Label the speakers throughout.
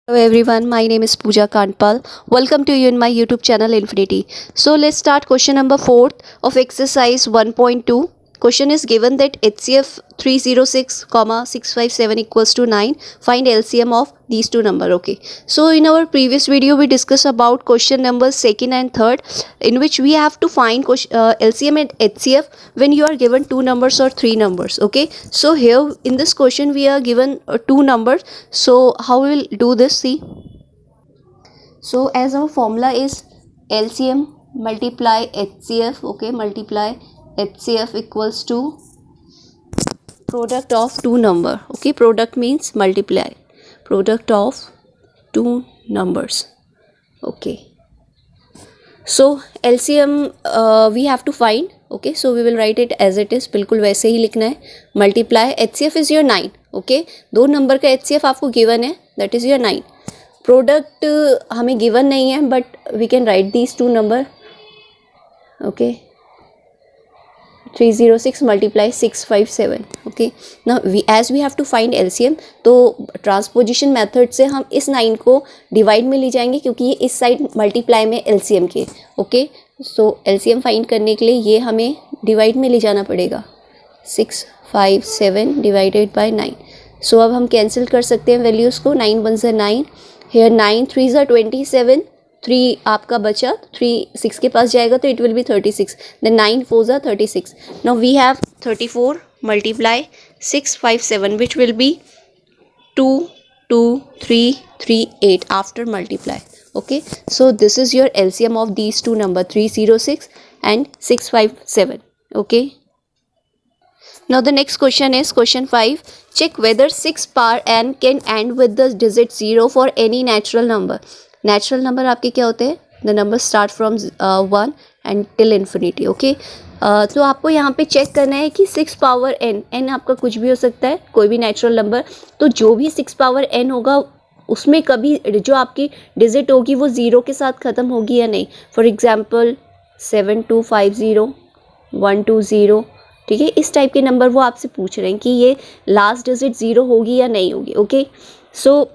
Speaker 1: Hello everyone, my name is Pooja Kandpal. Welcome to you in my YouTube channel Infinity. So let's start question number 4 of exercise 1.2. Question is given that HCF 306, 657 equals to 9. Find LCM of these two number. Okay. So in our previous video we discussed about question numbers 2nd and 3rd, in which we have to find LCM and HCF when you are given two numbers or three numbers. Okay. So here in this question we are given two numbers. So how we will do this? See. So as our formula is LCM multiply HCF. Okay. Multiply HCF equals to product of two number. Okay. Product means multiply. Product of two numbers. Okay. So LCM we have to find. Okay, so we will write it as it is. बिल्कुल वैसे ही लिखना है. Multiply HCF is your 9. Okay, दो number का HCF आपको given है, that is your 9. Product हमें given नहीं है, but we can write these two number. Okay, 306 multiply 657. Okay, now as we have to find LCM, तो ट्रांसपोजिशन मेथड से हम इस 9 को डिवाइड में ले जाएंगे, क्योंकि ये इस साइड मल्टीप्लाई में LCM के. ओके, सो LCM फाइंड करने के लिए ये हमें डिवाइड में ले जाना पड़ेगा. 657 डिवाइडेड बाय 9. सो अब हम कैंसिल कर सकते हैं वैल्यूज़ को. 9 1 ज़ा 9, हेयर 9 3 ज़ा 27, 3 आपका बचा, 3 6 के पास जाएगा तो इट विल बी 36. देन 9 4 ज़ा 36. Now we have 34 multiply 657 which will be 2 2 3 3 8 after multiply. Okay, so this is your LCM of these two number 306 and 657. Okay, now the next question is question 5. Check whether 6 power n can end with the digit 0 for any natural number. Natural number आपके क्या होते हैं? The number start from 1 and till infinity. Okay, तो आपको यहाँ पे check करना है कि 6 पावर n आपका कुछ भी हो सकता है, कोई भी नेचुरल नंबर. तो जो भी 6 पावर n होगा उसमें कभी जो आपकी डिजिट होगी वो ज़ीरो के साथ ख़त्म होगी या नहीं. For example 7250 120. ठीक है, इस टाइप के नंबर वो आपसे पूछ रहे हैं कि ये लास्ट डिजिट ज़ीरो होगी या नहीं होगी. Okay, so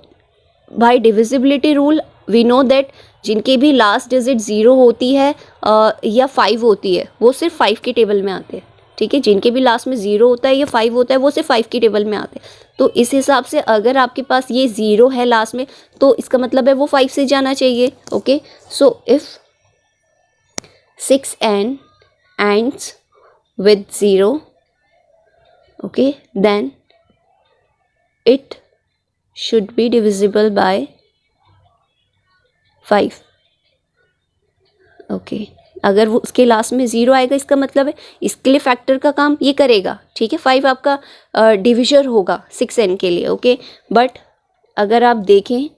Speaker 1: by divisibility rule we know that जिनके भी लास्ट डिजिट ज़ीरो होती है या 5 होती है वो सिर्फ 5 के टेबल में आते हैं. ठीक है, जिनके भी लास्ट में 0 होता है या 5 होता है वो सिर्फ 5 की टेबल में आते हैं. तो इस हिसाब से अगर आपके पास ये 0 है लास्ट में तो इसका मतलब है वो 5 से जाना चाहिए. Okay, so if 6n ends with 0, okay, then it should be divisible by 5. Okay, अगर वो उसके लास्ट में 0 आएगा इसका मतलब है इसके लिए फैक्टर का काम ये करेगा. ठीक है, 5 आपका डिविजर होगा 6n के लिए. ओके, बट अगर आप देखें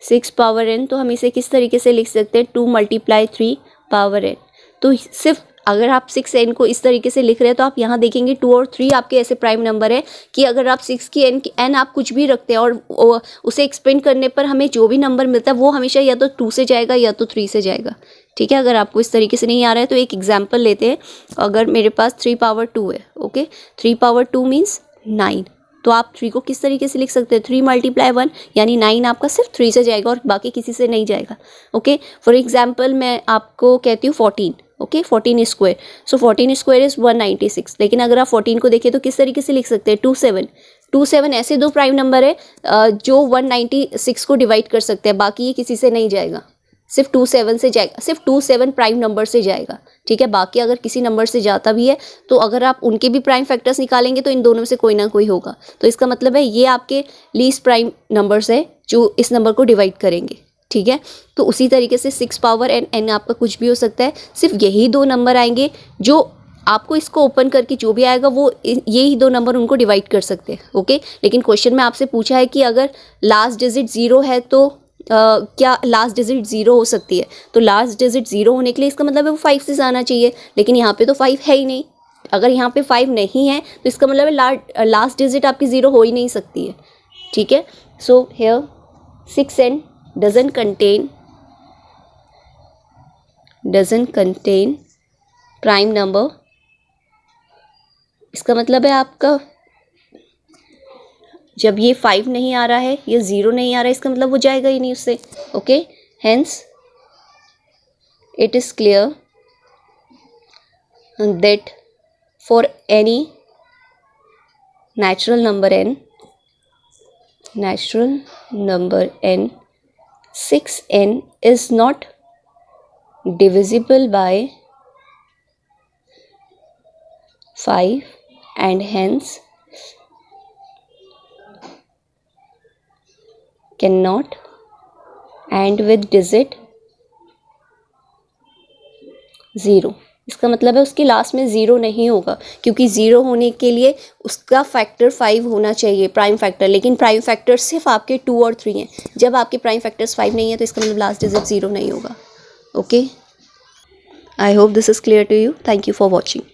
Speaker 1: 6 पावर n तो हम इसे किस तरीके से लिख सकते हैं? 2 मल्टीप्लाई 3 पावर n. तो सिर्फ अगर आप 6n को इस तरीके से लिख रहे हैं तो आप यहाँ देखेंगे 2 और 3 आपके ऐसे प्राइम नंबर है कि अगर आप 6 की n आप कुछ भी रखते हैं और उसे एक्सपेंड करने पर हमें जो भी नंबर मिलता है वो हमेशा या तो 2 से जाएगा या तो 3 से जाएगा. ठीक है, अगर आपको इस तरीके से नहीं आ रहा है तो एक एग्जाम्पल लेते हैं. अगर मेरे पास 3 पावर 2 है. Okay, 3 power 2 means 9. तो आप 3 को किस तरीके से लिख सकते हैं? 3 मल्टीप्लाई 1 यानी 9 आपका सिर्फ 3 से जाएगा और बाकी किसी से नहीं जाएगा. ओके, फॉर एग्जाम्पल मैं आपको कहती हूँ 14. Okay, 14 square. So 14 square is 196. लेकिन अगर आप 14 को देखें तो किस तरीके से लिख सकते हैं? 27 ऐसे दो प्राइम नंबर है जो 196 को डिवाइड कर सकते हैं. बाकी ये किसी से नहीं जाएगा, सिर्फ 27 से जाएगा, सिर्फ 27 प्राइम नंबर से जाएगा. ठीक है, बाकी अगर किसी नंबर से जाता भी है तो अगर आप उनके भी प्राइम फैक्टर्स निकालेंगे तो इन दोनों में से कोई ना कोई होगा. तो इसका मतलब है ये आपके लीस्ट प्राइम नंबर्स है जो इस नंबर को डिवाइड करेंगे. ठीक है, तो उसी तरीके से 6 पावर n आपका कुछ भी हो सकता है. सिर्फ यही दो नंबर आएंगे जो आपको इसको ओपन करके जो भी आएगा वो यही दो नंबर उनको डिवाइड कर सकते हैं. ओके, लेकिन क्वेश्चन में आपसे पूछा है कि अगर लास्ट डिजिट 0 है तो क्या लास्ट डिजिट 0 हो सकती है? तो लास्ट डिजिट 0 होने के लिए इसका मतलब है वो 5 से जाना चाहिए. लेकिन यहाँ पे तो 5 है ही नहीं. अगर यहाँ पे 5 नहीं है तो इसका मतलब है लास्ट डिजिट आपकी 0 हो ही नहीं सकती है. ठीक है, so here 6n doesn't contain prime number. इसका मतलब है आपका जब ये 5 नहीं आ रहा है, ये 0 नहीं आ रहा है, इसका मतलब वो जाएगा ही नहीं उससे. Okay, hence it is clear that for any natural number n, 6n is not divisible by 5 and hence cannot end with digit 0. इसका मतलब है उसकी लास्ट में 0 नहीं होगा, क्योंकि 0 होने के लिए उसका फैक्टर 5 होना चाहिए, प्राइम फैक्टर. लेकिन प्राइम फैक्टर सिर्फ आपके 2 और 3 हैं. जब आपके प्राइम फैक्टर्स 5 नहीं है तो इसका मतलब लास्ट डिजिट 0 नहीं होगा. Okay, I hope this is clear to you. Thank you for watching.